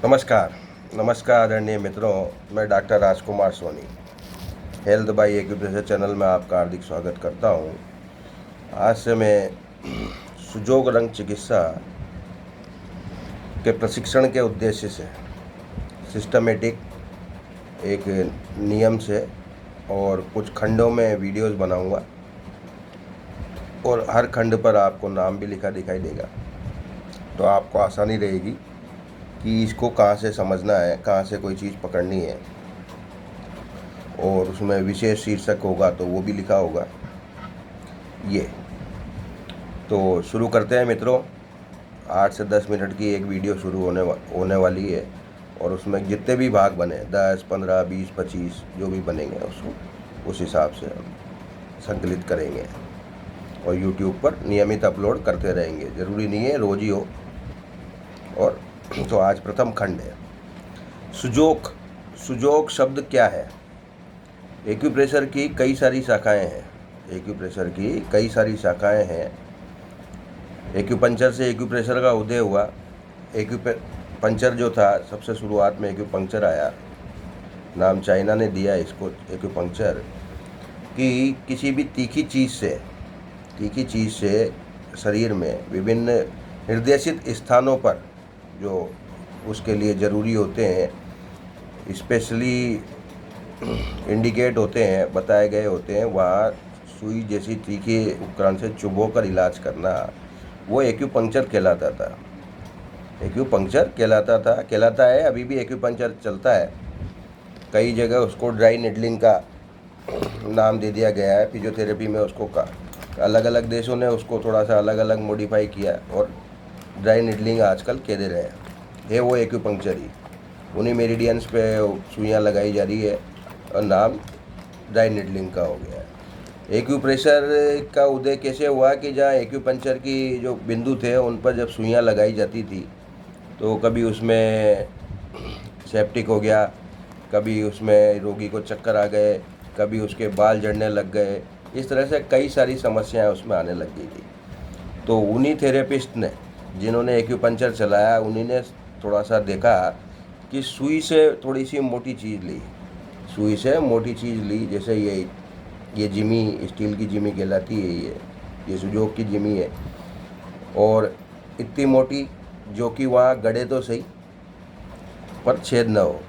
नमस्कार। नमस्कार आदरणीय मित्रों, मैं doctor Rajkumar Soni health by acupressure channel में आपका हार्दिक स्वागत करता हूं। आज से मैं सुजोग रंग चिकित्सा के प्रशिक्षण के उद्देश्य से सिस्टमेटिक एक नियम से और कुछ खंडों में वीडियोस बनाऊंगा और हर खंड पर आपको नाम भी लिखा दिखाई देगा, तो आपको आसानी रहेगी कि इसको कहाँ से समझना है, कहाँ से कोई चीज़ पकड़नी है। और उसमें विशेष शीर्षक होगा तो वो भी लिखा होगा। ये तो शुरू करते हैं मित्रों। 8 से 10 मिनट की एक वीडियो शुरू होने वाली है और उसमें जितने भी भाग बने 10, 15, 20, 25 जो भी बनेंगे उसको उस हिसाब से हम संकलित करेंगे और YouTube पर नियमित अपलोड करते रहेंगे। ज़रूरी नहीं है रोज ही हो। और तो आज प्रथम खंड है सुजोग। सुजोग शब्द क्या है? एक्यूप्रेशर की कई सारी शाखाएं हैं। एक्यूप्रेशर की कई सारी शाखाएं हैं। एक्यूपंक्चर से एक्यूप्रेशर का उदय हुआ। एक्यूपंक्चर जो था, सबसे शुरुआत में एक्यूपंक्चर आया, नाम चाइना ने दिया इसको एक्यूपंक्चर, कि किसी भी तीखी चीज़ से शरीर में विभिन्न निर्देशित स्थानों पर जो उसके लिए ज़रूरी होते हैं, स्पेशली इंडिकेट होते हैं, बताए गए होते हैं, वहाँ सुई जैसी तीखे उपकरण से चुभोकर इलाज करना, वो एक्यूपंक्चर कहलाता था। एक्यूपंक्चर कहलाता है। अभी भी एक्यूपंक्चर चलता है। कई जगह उसको ड्राई निडलिंग का नाम दे दिया गया है। फिजियोथेरेपी में उसको अलग अलग देशों ने उसको थोड़ा सा अलग अलग मॉडिफाई किया और ड्राई निडलिंग आजकल कह दे रहे हैं। है वो एक्यूपंक्चर ही, उन्हीं मेरिडियंस पे सुइयाँ लगाई जा रही है और नाम ड्राई निडलिंग का हो गया है। एक्यूप्रेशर का उदय कैसे हुआ कि जहाँ एक्यूपंक्चर की जो बिंदु थे उन पर जब सुइयाँ लगाई जाती थी तो कभी उसमें सेप्टिक हो गया, कभी उसमें रोगी को चक्कर आ गए, कभी उसके बाल झड़ने लग गए। इस तरह से कई सारी समस्याएं उसमें आने लग गई थी। तो उन्हीं थेरेपिस्ट ने, जिन्होंने एक्यूपंक्चर चलाया, उन्हीं ने थोड़ा सा देखा कि सुई से थोड़ी सी मोटी चीज़ ली, जैसे ये जिमी, स्टील की जिमी कहलाती है, ये सुजोग की जिमी है, और इतनी मोटी जो कि वहाँ गड़े तो सही पर छेद न हो,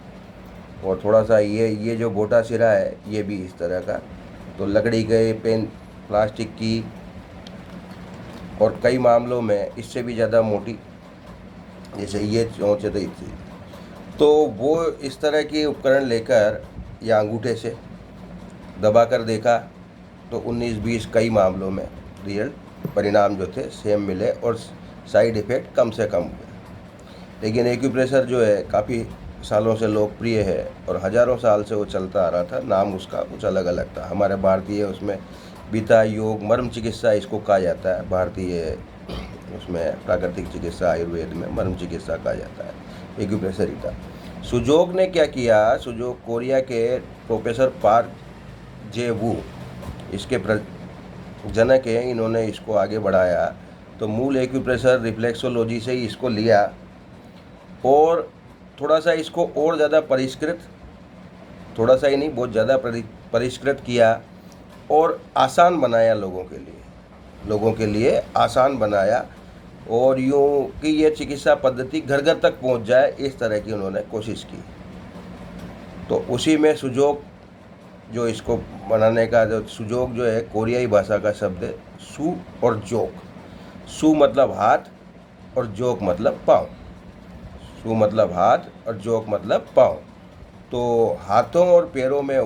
और थोड़ा सा ये जो गोटा सिरा है ये भी इस तरह का, तो लकड़ी के पेन, प्लास्टिक की, और कई मामलों में इससे भी ज़्यादा मोटी, जैसे ये चोंच थी। तो वो इस तरह के उपकरण लेकर या अंगूठे से दबाकर देखा तो 19-20 कई मामलों में रियल परिणाम जो थे सेम मिले और साइड इफ़ेक्ट कम से कम हुए। लेकिन एक्यूप्रेशर जो है काफ़ी सालों से लोकप्रिय है और हज़ारों साल से वो चलता आ रहा था। नाम उसका कुछ अलग अलग था। हमारे भारतीय उसमें बीता योग मर्म चिकित्सा इसको कहा जाता है। भारतीय उसमें प्राकृतिक चिकित्सा, आयुर्वेद में मर्म चिकित्सा कहा जाता है। एक्यूप्रेशर ही था। सुजोग ने क्या किया? सुजोग कोरिया के प्रोफेसर पार्क जे वू इसके जनक हैं। इन्होंने इसको आगे बढ़ाया। तो मूल एक्यूप्रेशर रिफ्लेक्सोलॉजी से ही इसको लिया और थोड़ा सा इसको और ज़्यादा परिष्कृत, थोड़ा सा ही नहीं, बहुत ज़्यादा परिष्कृत किया और आसान बनाया, लोगों के लिए आसान बनाया, और यूँ कि ये चिकित्सा पद्धति घर घर तक पहुंच जाए, इस तरह की उन्होंने कोशिश की। तो उसी में सुजोग, जो इसको बनाने का, जो सुजोग जो है कोरियाई भाषा का शब्द है, सु और जोग। सु मतलब हाथ और जोग मतलब पाँव। सु मतलब हाथ और जोग मतलब पाँव। तो हाथों और पैरों में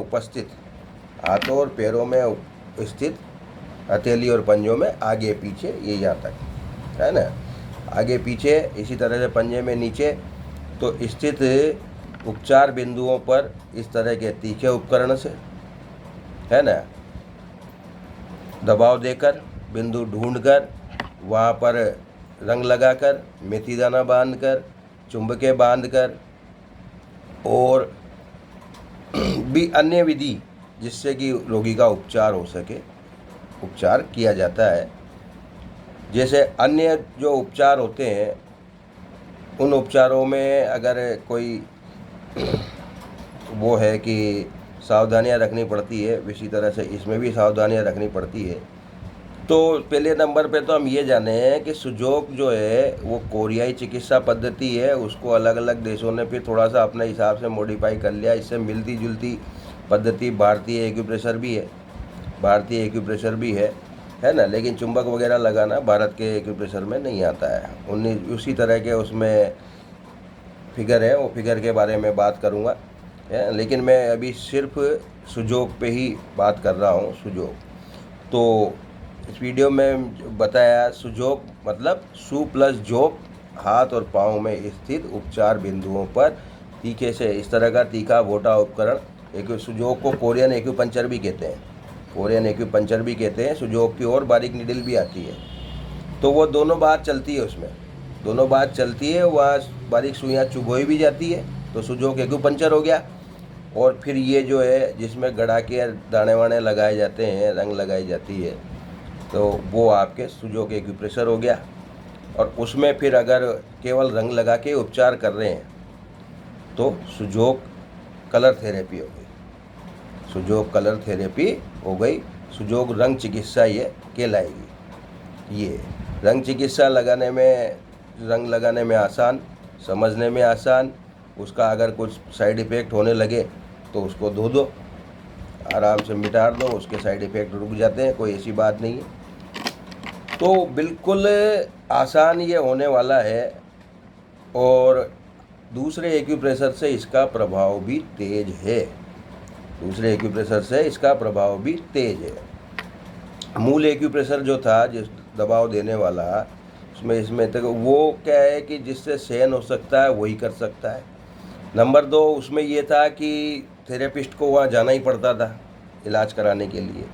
स्थित हथेली और पंजों में आगे पीछे, ये यहाँ तक है ना, आगे पीछे, इसी तरह से पंजे में नीचे तो स्थित उपचार बिंदुओं पर इस तरह के तीखे उपकरण से, है ना, दबाव देकर, बिंदु ढूंढकर, वहाँ पर रंग लगाकर, मेथी दाना बांधकर, चुंबकें बांधकर, और भी अन्य विधि जिससे कि रोगी का उपचार हो सके, उपचार किया जाता है। जैसे अन्य जो उपचार होते हैं उन उपचारों में अगर कोई वो है कि सावधानियां रखनी पड़ती है, इसी तरह से इसमें भी सावधानियां रखनी पड़ती है। तो पहले नंबर पे तो हम ये जाने हैं कि सुजोग जो है वो कोरियाई चिकित्सा पद्धति है, उसको अलग अलग देशों ने फिर थोड़ा सा अपने हिसाब से मॉडिफाई कर लिया। इससे मिलती जुलती पद्धति भारतीय एक्यूप्रेशर भी है, भारतीय एक्यूप्रेशर भी है ना। लेकिन चुंबक वगैरह लगाना भारत के एक्यूप्रेशर में नहीं आता है। उसी तरह के उसमें फिगर है, वो फिगर के बारे में बात करूँगा, लेकिन मैं अभी सिर्फ सुजोग पे ही बात कर रहा हूँ। सुजोग तो इस वीडियो में बताया, सुजोग मतलब सु प्लस जोग, हाथ और पाँव में स्थित उपचार बिंदुओं पर तीखे से इस तरह का तीखा मोटा उपकरण, एक सुजोग को कोरियन एक्यूपंक्चर भी कहते हैं, कोरियन एक्यूपंक्चर भी कहते हैं। सुजोग की और बारीक निडल भी आती है, तो वो दोनों बात चलती है, उसमें दोनों बात चलती है। वह बारीक सुइयाँ चुभोई भी जाती है, तो सुजोग एक्यूपंक्चर हो गया। और फिर ये जो है जिसमें गड़ा के दाने वाने लगाए जाते हैं, रंग लगाई जाती है, तो वो आपके सुजोग एक्यूप्रेशर हो गया। और उसमें फिर अगर केवल रंग लगा के उपचार कर रहे हैं तो सुजोग कलर थेरेपी हो गई, सुजोग कलर थेरेपी हो गई। सुजोग रंग चिकित्सा ये कहलाएगी। ये रंग चिकित्सा रंग लगाने में आसान, समझने में आसान। उसका अगर कुछ साइड इफ़ेक्ट होने लगे तो उसको धो दो, आराम से मिटा दो, उसके साइड इफ़ेक्ट रुक जाते हैं, कोई ऐसी बात नहीं है। तो बिल्कुल आसान ये होने वाला है। और दूसरे एक्यूप्रेशर से इसका प्रभाव भी तेज है, दूसरे एक्यूप्रेशर से इसका प्रभाव भी तेज है। मूल एक्यूप्रेशर जो था, जिस दबाव देने वाला, इसमें तक वो क्या है कि जिससे सहन हो सकता है वही कर सकता है। नंबर 2, उसमें ये था कि थेरेपिस्ट को वहाँ जाना ही पड़ता था इलाज कराने के लिए,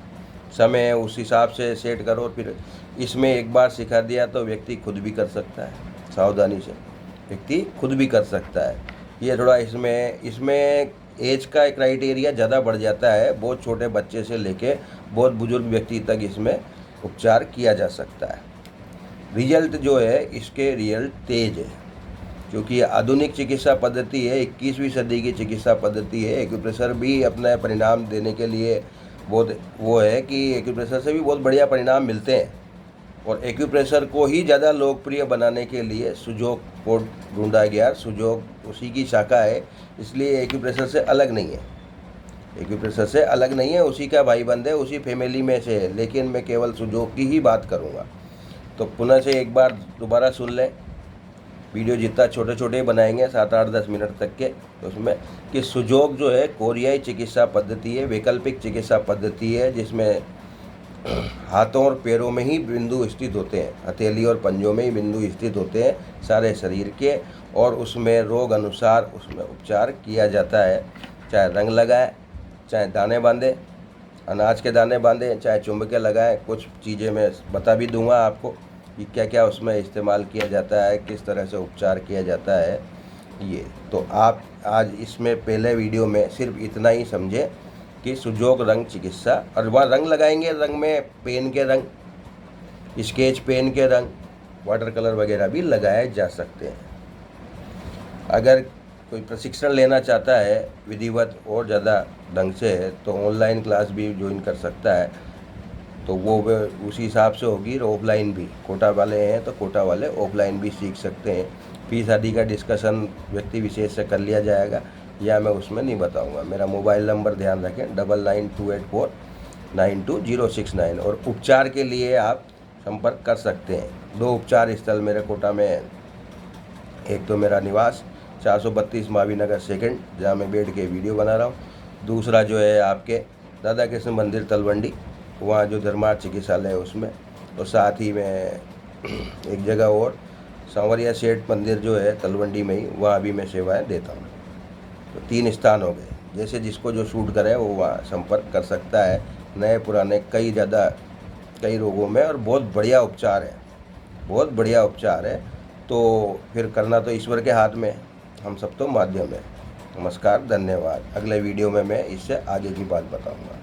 समय उस हिसाब से सेट करो। फिर इसमें एक बार सिखा दिया तो व्यक्ति खुद भी कर सकता है, सावधानी से व्यक्ति खुद भी कर सकता है। ये थोड़ा इसमें एज का क्राइटेरिया ज़्यादा बढ़ जाता है, बहुत छोटे बच्चे से लेके बहुत बुजुर्ग व्यक्ति तक इसमें उपचार किया जा सकता है। रिजल्ट जो है इसके रिजल्ट तेज है, क्योंकि ये आधुनिक चिकित्सा पद्धति है, 21वीं सदी की चिकित्सा पद्धति है। एक्यूप्रेशर भी अपना परिणाम देने के लिए बहुत वो है कि एक्यूप्रेशर से भी बहुत बढ़िया परिणाम मिलते हैं। और एक्यूप्रेशर को ही ज़्यादा लोकप्रिय बनाने के लिए सुजोग को ढूंढा गया। सुजोग उसी की शाखा है, इसलिए एक्यूप्रेशर से अलग नहीं है, एक्यूप्रेशर से अलग नहीं है, उसी का भाई बंद है, उसी फैमिली में से है। लेकिन मैं केवल सुजोग की ही बात करूँगा। तो पुनः से एक बार दोबारा सुन लें, वीडियो जितना छोटे छोटे बनाएंगे 7, 8, 10 मिनट तक के, तो उसमें कि सुजोग जो है कोरियाई चिकित्सा पद्धति है, वैकल्पिक चिकित्सा पद्धति है, जिसमें हाथों और पैरों में ही बिंदु स्थित होते हैं, हथेली और पंजों में ही बिंदु स्थित होते हैं सारे शरीर के। और उसमें रोग अनुसार उसमें उपचार किया जाता है, चाहे रंग लगाए, चाहे दाने बांधे, अनाज के दाने बांधे, चाहे चुंबकें लगाएं। कुछ चीज़ें मैं बता भी दूंगा आपको कि क्या क्या उसमें इस्तेमाल किया जाता है, किस तरह से उपचार किया जाता है। ये तो आप आज इसमें पहले वीडियो में सिर्फ इतना ही समझे कि सुजोग रंग चिकित्सा, और वह रंग लगाएंगे, रंग में पेन के रंग, स्केच पेन के रंग, वाटर कलर वगैरह भी लगाए जा सकते हैं। अगर कोई प्रशिक्षण लेना चाहता है विधिवत और ज़्यादा ढंग से है तो ऑनलाइन क्लास भी ज्वाइन कर सकता है, तो वो उसी हिसाब से होगी। ऑफलाइन भी कोटा वाले हैं तो कोटा वाले ऑफलाइन भी सीख सकते हैं। फीस आदि का डिस्कशन व्यक्ति विशेष से कर लिया जाएगा, या मैं उसमें नहीं बताऊंगा। मेरा मोबाइल नंबर ध्यान रखें 9928492069, और उपचार के लिए आप संपर्क कर सकते हैं। 2 उपचार स्थल मेरे कोटा में हैं। एक तो मेरा निवास 432 मावी नगर सेकंड, जहाँ मैं बैठ के वीडियो बना रहा हूँ। दूसरा जो है आपके दादा कृष्ण मंदिर तलवंडी, वहाँ जो धर्मार्थ चिकित्सालय है उसमें। और साथ ही में एक जगह और सांवरिया सेठ मंदिर जो है तलवंडी में ही, वहाँ भी मैं सेवाएं देता हूँ। तो 3 स्थान हो गए, जैसे जिसको जो शूट करे वो वहाँ संपर्क कर सकता है। नए पुराने कई रोगों में, और बहुत बढ़िया उपचार है, बहुत बढ़िया उपचार है। तो फिर करना तो ईश्वर के हाथ में, हम सब तो माध्यम है। नमस्कार, धन्यवाद। अगले वीडियो में मैं इससे आगे की बात बताऊँगा।